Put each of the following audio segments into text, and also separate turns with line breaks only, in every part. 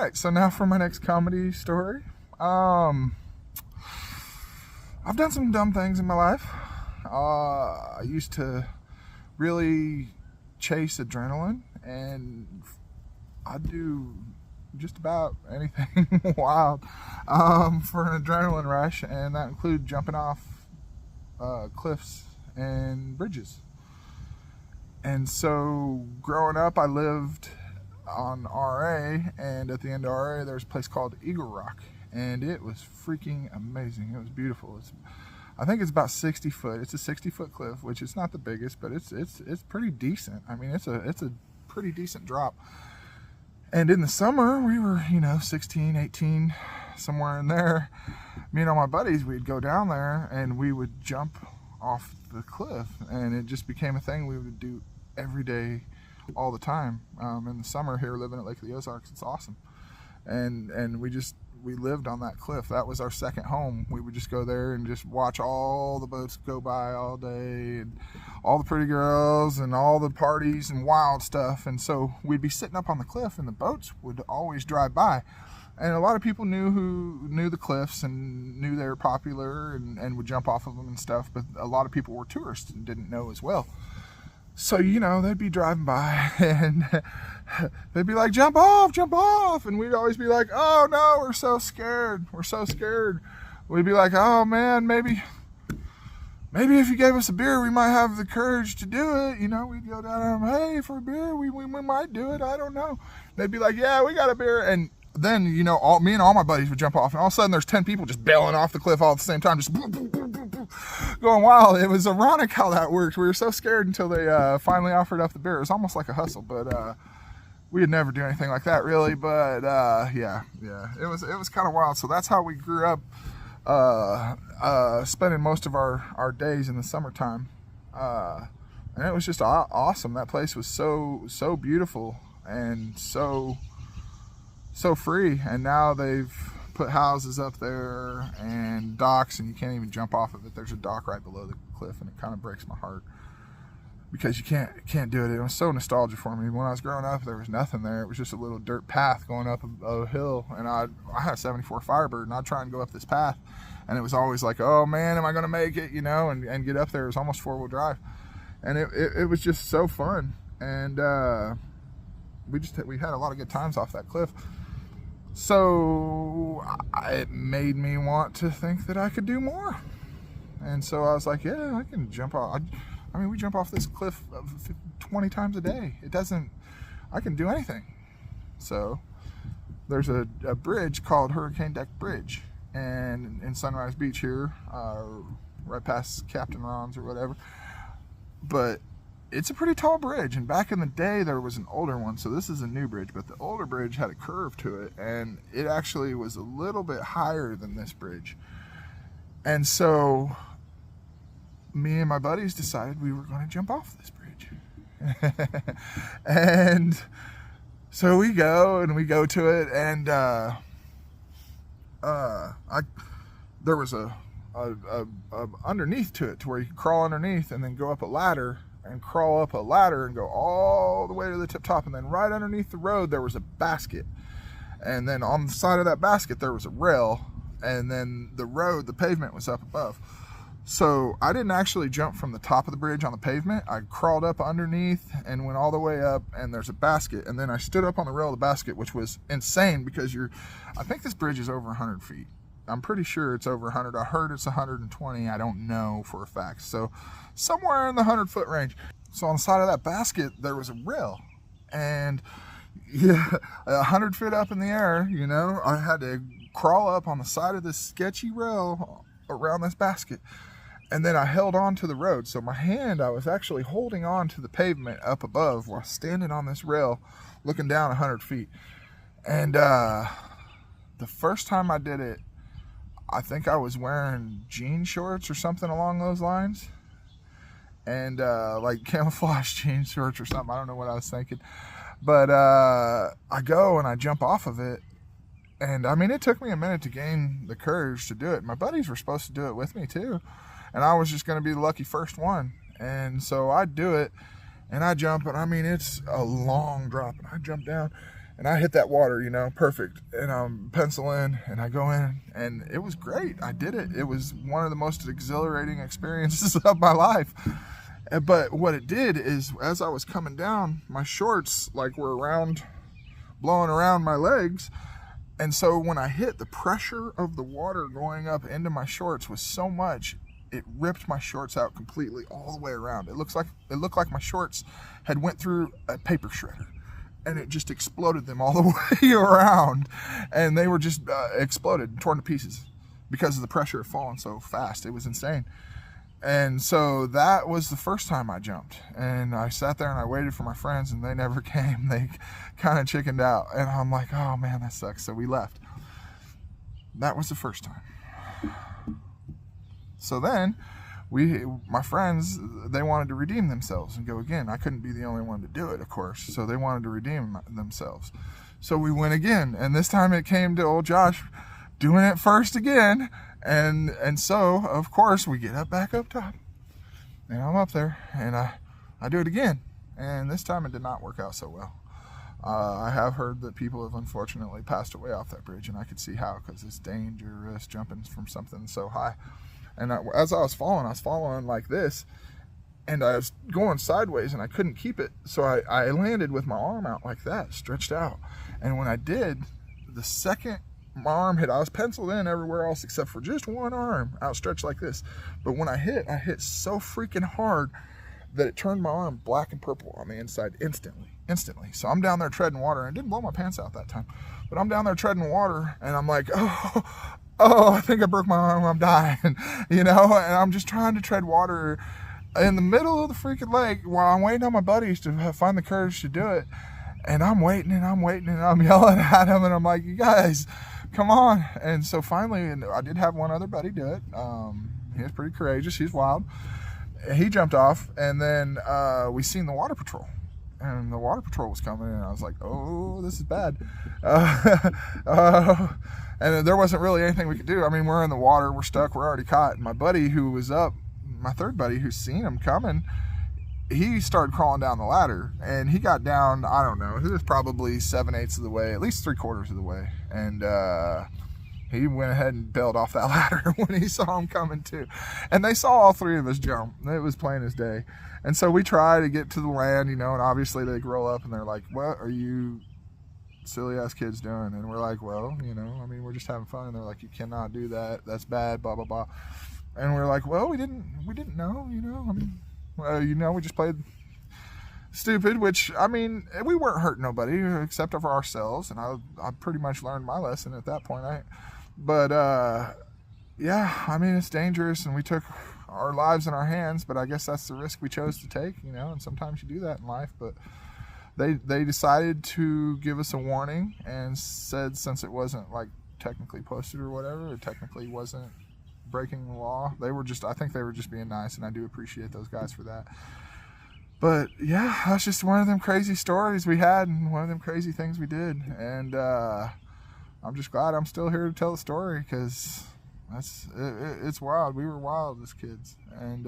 right, so now for my next comedy story. I've done some dumb things in my life. I used to really chase adrenaline, and I'd do just about anything wild for an adrenaline rush, and that included jumping off cliffs and bridges. And so growing up, I lived on RA, and at the end of RA, there's a place called Eagle Rock, and it was freaking amazing. It was beautiful. I think it's about 60 foot. It's a 60-foot cliff, which is not the biggest, but it's pretty decent. I mean, it's a pretty decent drop. And in the summer, we were, 16, 18, somewhere in there. Me and all my buddies, we'd go down there and we would jump off the cliff, and it just became a thing we would do every day, all the time. In the summer here, living at Lake of the Ozarks, it's awesome. And we lived on that cliff. That was our second home. We would just go there and just watch all the boats go by all day, and all the pretty girls and all the parties and wild stuff. And so we'd be sitting up on the cliff, and the boats would always drive by. And a lot of people knew the cliffs and knew they were popular and would jump off of them and stuff, but a lot of people were tourists and didn't know as well. So, they'd be driving by and they'd be like, jump off. And we'd always be like, oh no, we're so scared. We'd be like, oh man, maybe if you gave us a beer, we might have the courage to do it. We'd go down and, hey, for a beer, we might do it. I don't know. They'd be like, yeah, we got a beer. And then, me and all my buddies would jump off, and all of a sudden there's 10 people just bailing off the cliff all at the same time, just boom, boom, boom, boom, boom, going wild. It was ironic how that worked. We were so scared until they finally offered up the beer. It was almost like a hustle, but we would never do anything like that, really. But yeah, it was kind of wild. So that's how we grew up, spending most of our days in the summertime, and it was just awesome. That place was so beautiful and so free, and now they've put houses up there and docks, and you can't even jump off of it. There's a dock right below the cliff, and it kind of breaks my heart because you can't do it. It was so nostalgic for me. When I was growing up, there was nothing there. It was just a little dirt path going up a hill, and I had a 74 Firebird, and I'd try and go up this path, and it was always like, oh man, am I going to make it, and get up there. It was almost 4-wheel drive, and it was just so fun, and we had a lot of good times off that cliff. So it made me want to think that I could do more. And so I was like, yeah, I can jump off. I mean, we jump off this cliff 20 times a day. I can do anything. So there's a bridge called Hurricane Deck Bridge, and in Sunrise Beach here, right past Captain Ron's or whatever. But it's a pretty tall bridge, and back in the day there was an older one, so this is a new bridge, but the older bridge had a curve to it, and it actually was a little bit higher than this bridge. And so me and my buddies decided we were going to jump off this bridge. And so we go to it, and there was a underneath to it, to where you could crawl underneath and then go up a ladder and crawl up a ladder and go all the way to the tip top. And then right underneath the road there was a basket, and then on the side of that basket there was a rail, and then the pavement was up above. So I didn't actually jump from the top of the bridge on the pavement. I crawled up underneath and went all the way up, and there's a basket, and then I stood up on the rail of the basket, which was insane because I think this bridge is over 100 feet. I'm pretty sure it's over 100. I heard it's 120. I don't know for a fact. So somewhere in the 100-foot range. So on the side of that basket, there was a rail. And 100 feet up in the air, I had to crawl up on the side of this sketchy rail around this basket. And then I held on to the road. So I was actually holding on to the pavement up above while standing on this rail, looking down 100 feet. And the first time I did it, I think I was wearing jean shorts or something along those lines, and like camouflage jean shorts or something. I don't know what I was thinking, but I go and I jump off of it, and I mean, it took me a minute to gain the courage to do it. My buddies were supposed to do it with me too, and I was just going to be the lucky first one. And so I do it, and I jump, and I mean, it's a long drop, and I jump down, And I hit that water, you know, perfect. And I'm penciling and I go in and it was great. I did it. It was one of the most exhilarating experiences of my life. But what it did is as I was coming down, my shorts like were blowing around my legs. And so when I hit, the pressure of the water going up into my shorts was so much, it ripped my shorts out completely all the way around. It looked like my shorts had went through a paper shredder. And it just exploded them all the way around. And they were just exploded, torn to pieces because of the pressure of falling so fast. It was insane. And so that was the first time I jumped. And I sat there and I waited for my friends and they never came. They kind of chickened out. And I'm like, oh man, that sucks. So we left. That was the first time. So then my friends, they wanted to redeem themselves and go again. I couldn't be the only one to do it, of course. So they wanted to redeem themselves. So we went again. And this time it came to old Josh doing it first again. And so, of course, we get back up top. And I'm up there. And I do it again. And this time it did not work out so well. I have heard that people have unfortunately passed away off that bridge. And I could see how, because it's dangerous jumping from something so high. And as I was falling like this, and I was going sideways, and I couldn't keep it. So I landed with my arm out like that, stretched out. And when I did, the second my arm hit, I was penciled in everywhere else except for just one arm outstretched like this. But when I hit so freaking hard that it turned my arm black and purple on the inside instantly. So I'm down there treading water, and it didn't blow my pants out that time. But I'm down there treading water, and I'm like, oh, I think I broke my arm, I'm dying, you know, and I'm just trying to tread water in the middle of the freaking lake while I'm waiting on my buddies to find the courage to do it. And I'm waiting and I'm yelling at them, and I'm like, you guys, come on. And so finally, and I did have one other buddy do it. He was pretty courageous, he's wild. He jumped off, and then we seen the water patrol. And the water patrol was coming, and I was like, oh, this is bad. And there wasn't really anything we could do. I mean, we're in the water, we're stuck, we're already caught. And my buddy who was up, my third buddy who's seen him coming, he started crawling down the ladder. And he got down, I don't know, he was probably 7/8 of the way, at least 3/4 of the way. And he went ahead and bailed off that ladder when he saw him coming too. And they saw all three of us jump. It was plain as day. And so we try to get to the land, you know, and obviously they roll up and they're like, what are you silly ass kids doing? And we're like, well, you know, I mean, we're just having fun. And they're like, you cannot do that, that's bad, blah blah blah. And we're like, well, we didn't know, you know, I mean, you know, we just played stupid, which, I mean, we weren't hurting nobody except for ourselves. And I pretty much learned my lesson at that point. Yeah, I mean, it's dangerous, and we took our lives in our hands, but I guess that's the risk we chose to take, you know, and sometimes you do that in life. But they decided to give us a warning and said, since it wasn't like technically posted or whatever, it technically wasn't breaking the law. I think they were just being nice, and I do appreciate those guys for that. But yeah, that's just one of them crazy stories we had, and one of them crazy things we did. And I'm just glad I'm still here to tell the story, because it's wild. We were wild as kids, and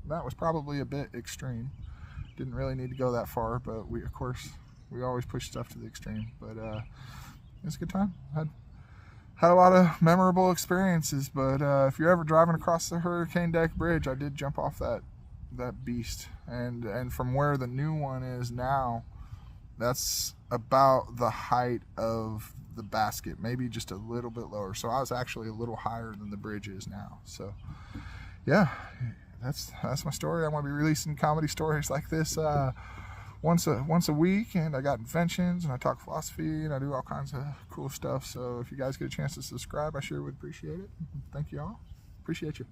that was probably a bit extreme. Didn't really need to go that far, but we always push stuff to the extreme. But it was a good time. Had a lot of memorable experiences. But if you're ever driving across the Hurricane Deck Bridge, I did jump off that beast, and from where the new one is now, that's about the height of the basket, maybe just a little bit lower. So I was actually a little higher than the bridge is now. So yeah, that's my story. I'm going to be releasing comedy stories like this once a week, and I got inventions, and I talk philosophy, and I do all kinds of cool stuff. So if you guys get a chance to subscribe, I sure would appreciate it. Thank you all. Appreciate you.